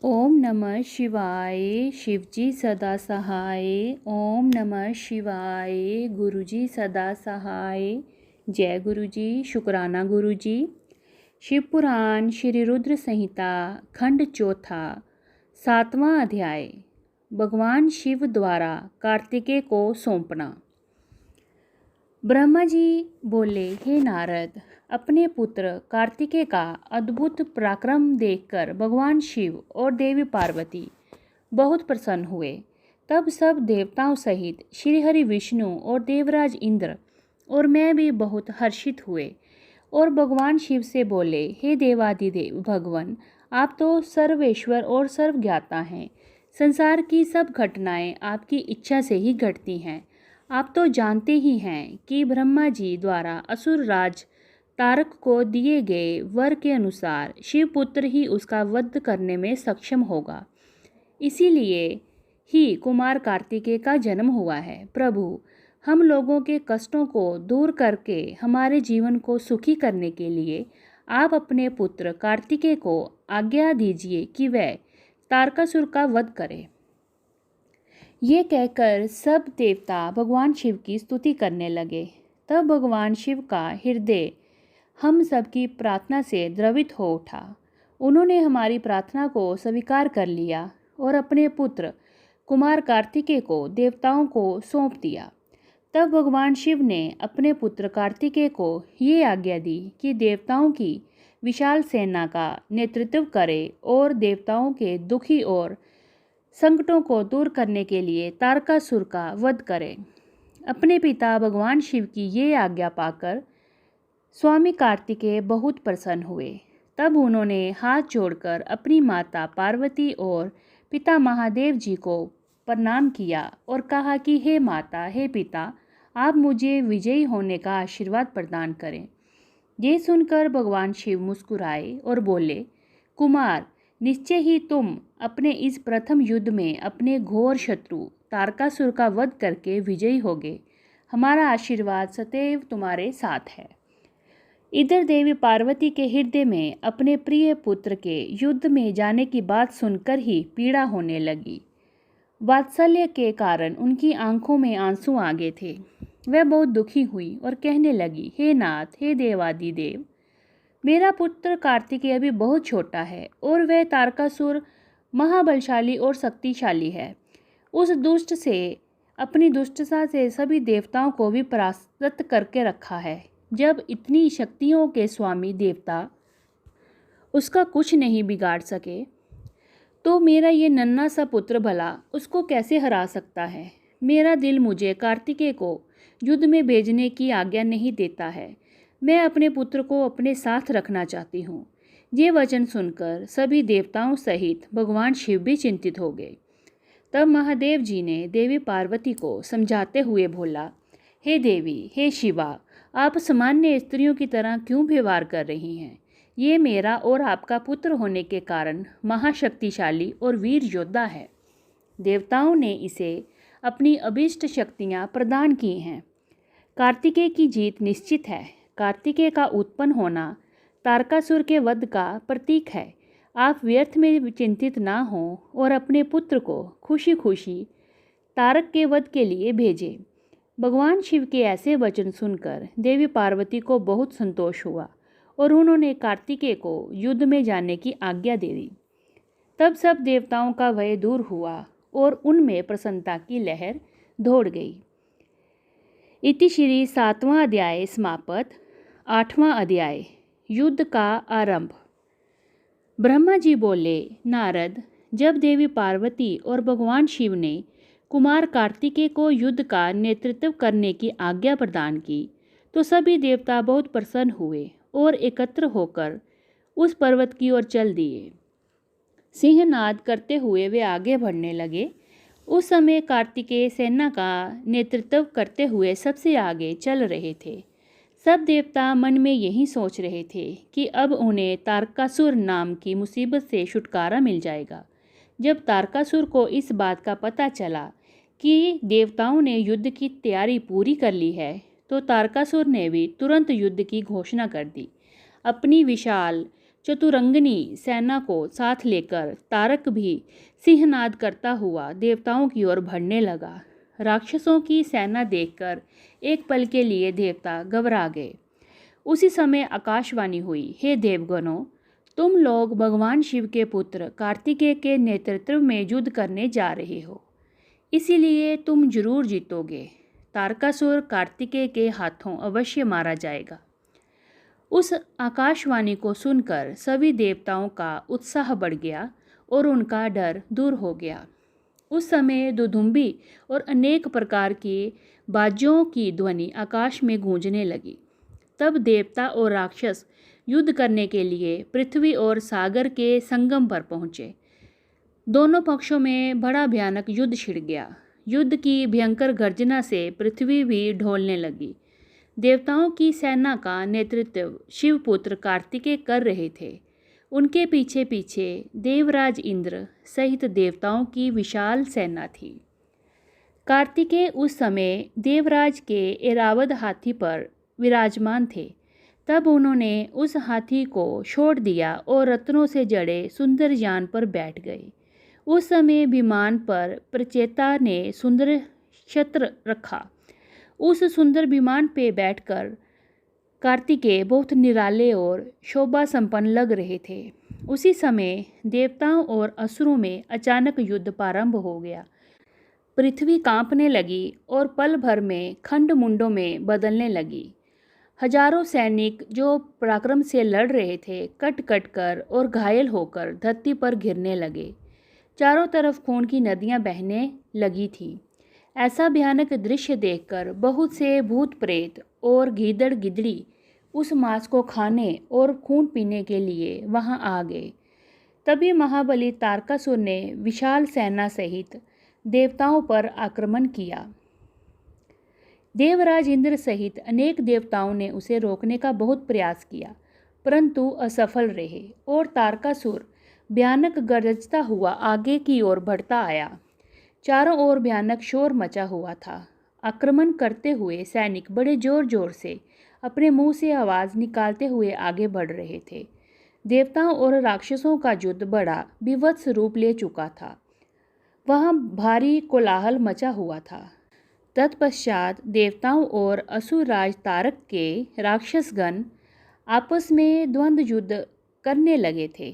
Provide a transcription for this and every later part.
ओम नमः शिवाय। शिवजी सदा सहाय। ओम नमः शिवाय। गुरुजी सदा सहाय। जय गुरुजी। शुक्राना गुरुजी। शिव पुराण श्री रुद्र संहिता खंड चौथा 7वां अध्याय। भगवान शिव द्वारा कार्तिकेय को सौंपना। ब्रह्मा जी बोले, हे नारद, अपने पुत्र कार्तिकेय का अद्भुत पराक्रम देखकर भगवान शिव और देवी पार्वती बहुत प्रसन्न हुए। तब सब देवताओं सहित श्री हरि विष्णु और देवराज इंद्र और मैं भी बहुत हर्षित हुए और भगवान शिव से बोले, हे देवादिदेव भगवान, आप तो सर्वेश्वर और सर्वज्ञाता हैं। संसार की सब घटनाएं आपकी इच्छा से ही घटती हैं। आप तो जानते ही हैं कि ब्रह्मा जी द्वारा असुर राज तारक को दिए गए वर के अनुसार शिवपुत्र ही उसका वध करने में सक्षम होगा। इसीलिए ही कुमार कार्तिकेय का जन्म हुआ है। प्रभु, हम लोगों के कष्टों को दूर करके हमारे जीवन को सुखी करने के लिए आप अपने पुत्र कार्तिकेय को आज्ञा दीजिए कि वह तारकासुर का वध करे। ये कहकर सब देवता भगवान शिव की स्तुति करने लगे। तब भगवान शिव का हृदय हम सबकी प्रार्थना से द्रवित हो उठा। उन्होंने हमारी प्रार्थना को स्वीकार कर लिया और अपने पुत्र कुमार कार्तिकेय को देवताओं को सौंप दिया। तब भगवान शिव ने अपने पुत्र कार्तिकेय को ये आज्ञा दी कि देवताओं की विशाल सेना का नेतृत्व करे और देवताओं के दुखी और संकटों को दूर करने के लिए तारकासुर का वध करे। अपने पिता भगवान शिव की ये आज्ञा पाकर स्वामी कार्तिकेय बहुत प्रसन्न हुए। तब उन्होंने हाथ जोड़कर अपनी माता पार्वती और पिता महादेव जी को प्रणाम किया और कहा कि हे माता, हे पिता, आप मुझे विजयी होने का आशीर्वाद प्रदान करें। ये सुनकर भगवान शिव मुस्कुराए और बोले, कुमार, निश्चय ही तुम अपने इस प्रथम युद्ध में अपने घोर शत्रु तारकासुर का वध करके विजयी होगे। हमारा आशीर्वाद सदैव तुम्हारे साथ है। इधर देवी पार्वती के हृदय में अपने प्रिय पुत्र के युद्ध में जाने की बात सुनकर ही पीड़ा होने लगी। वात्सल्य के कारण उनकी आंखों में आंसू आ गए थे। वह बहुत दुखी हुई और कहने लगी, हे नाथ, हे देवादिदेव, मेरा पुत्र कार्तिकेय अभी बहुत छोटा है और वह तारकासुर महाबलशाली और शक्तिशाली है। उस दुष्ट से अपनी दुष्टता से सभी देवताओं को भी परास्त करके रखा है। जब इतनी शक्तियों के स्वामी देवता उसका कुछ नहीं बिगाड़ सके, तो मेरा ये नन्हा सा पुत्र भला उसको कैसे हरा सकता है। मेरा दिल मुझे कार्तिकेय को युद्ध में भेजने की आज्ञा नहीं देता है। मैं अपने पुत्र को अपने साथ रखना चाहती हूँ। ये वचन सुनकर सभी देवताओं सहित भगवान शिव भी चिंतित हो गए। तब महादेव जी ने देवी पार्वती को समझाते हुए बोला, हे देवी, हे शिवा, आप सामान्य स्त्रियों की तरह क्यों व्यवहार कर रही हैं। ये मेरा और आपका पुत्र होने के कारण महाशक्तिशाली और वीर योद्धा है। देवताओं ने इसे अपनी अभीष्ट शक्तियाँ प्रदान की हैं। कार्तिकेय की जीत निश्चित है। कार्तिकेय का उत्पन्न होना तारकासुर के वध का प्रतीक है। आप व्यर्थ में चिंतित ना हों और अपने पुत्र को खुशी खुशी तारक के वध के लिए भेजें। भगवान शिव के ऐसे वचन सुनकर देवी पार्वती को बहुत संतोष हुआ और उन्होंने कार्तिकेय को युद्ध में जाने की आज्ञा दे दी। तब सब देवताओं का भय दूर हुआ और उनमें प्रसन्नता की लहर दौड़ गई। इति श्री 7वां अध्याय समाप्त। 8वां अध्याय, युद्ध का आरंभ। ब्रह्मा जी बोले, नारद, जब देवी पार्वती और भगवान शिव ने कुमार कार्तिकेय को युद्ध का नेतृत्व करने की आज्ञा प्रदान की, तो सभी देवता बहुत प्रसन्न हुए और एकत्र होकर उस पर्वत की ओर चल दिए। सिंहनाद करते हुए वे आगे बढ़ने लगे। उस समय कार्तिकेय सेना का नेतृत्व करते हुए सबसे आगे चल रहे थे। सब देवता मन में यही सोच रहे थे कि अब उन्हें तारकासुर नाम की मुसीबत से छुटकारा मिल जाएगा। जब तारकासुर को इस बात का पता चला कि देवताओं ने युद्ध की तैयारी पूरी कर ली है, तो तारकासुर ने भी तुरंत युद्ध की घोषणा कर दी। अपनी विशाल चतुरंगिनी सेना को साथ लेकर तारक भी सिंहनाद करता हुआ देवताओं की ओर बढ़ने लगा। राक्षसों की सेना देखकर एक पल के लिए देवता घबरा गए। उसी समय आकाशवाणी हुई, हे देवगणों, तुम लोग भगवान शिव के पुत्र कार्तिकेय के नेतृत्व में युद्ध करने जा रहे हो, इसीलिए तुम जरूर जीतोगे। तारकासुर कार्तिकेय के हाथों अवश्य मारा जाएगा। उस आकाशवाणी को सुनकर सभी देवताओं का उत्साह बढ़ गया और उनका डर दूर हो गया। उस समय दुदुम्बी और अनेक प्रकार के बाजों की ध्वनि आकाश में गूंजने लगी। तब देवता और राक्षस युद्ध करने के लिए पृथ्वी और सागर के संगम पर पहुँचे। दोनों पक्षों में बड़ा भयानक युद्ध छिड़ गया। युद्ध की भयंकर गर्जना से पृथ्वी भी ढोलने लगी। देवताओं की सेना का नेतृत्व शिवपुत्र कार्तिकेय कर रहे थे। उनके पीछे पीछे देवराज इंद्र सहित देवताओं की विशाल सेना थी। कार्तिकेय उस समय देवराज के ऐरावत हाथी पर विराजमान थे। तब उन्होंने उस हाथी को छोड़ दिया और रत्नों से जड़े सुंदर यान पर बैठ गए। उस समय विमान पर प्रचेता ने सुंदर छत्र रखा। उस सुंदर विमान पे बैठकर कार्तिकेय बहुत निराले और शोभा संपन्न लग रहे थे। उसी समय देवताओं और असुरों में अचानक युद्ध प्रारंभ हो गया। पृथ्वी कांपने लगी और पल भर में खंड मुंडों में बदलने लगी। हजारों सैनिक जो पराक्रम से लड़ रहे थे, कट कट कर और घायल होकर धरती पर गिरने लगे। चारों तरफ खून की नदियां बहने लगी थी। ऐसा भयानक दृश्य देखकर बहुत से भूत प्रेत और गीदड़ गिदड़ी उस मांस को खाने और खून पीने के लिए वहां आ गए। तभी महाबली तारकासुर ने विशाल सेना सहित देवताओं पर आक्रमण किया। देवराज इंद्र सहित अनेक देवताओं ने उसे रोकने का बहुत प्रयास किया, परंतु असफल रहे और तारकासुर भयानक गरजता हुआ आगे की ओर बढ़ता आया। चारों ओर भयानक शोर मचा हुआ था। आक्रमण करते हुए सैनिक बड़े जोर जोर से अपने मुंह से आवाज़ निकालते हुए आगे बढ़ रहे थे। देवताओं और राक्षसों का युद्ध बड़ा विभत्स रूप ले चुका था। वहाँ भारी कोलाहल मचा हुआ था। तत्पश्चात देवताओं और असुरराज तारक के राक्षसगण आपस में द्वंद्व युद्ध करने लगे थे।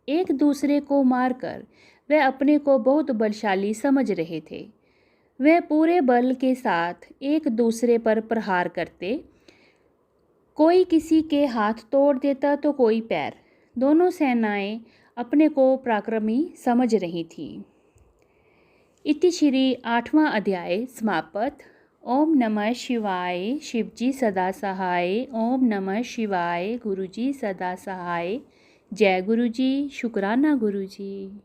एक दूसरे को मारकर वे अपने को बहुत बलशाली समझ रहे थे। वे पूरे बल के साथ एक दूसरे पर प्रहार करते। कोई किसी के हाथ तोड़ देता तो कोई पैर। दोनों सेनाएं अपने को पराक्रमी समझ रही थीं। इति श्री 8वां अध्याय समाप्त। ओम नमः शिवाय। शिवजी सदा सहाय। ओम नमः शिवाय। गुरुजी सदा सहाय। जय गुरुजी। शुक्राना गुरुजी।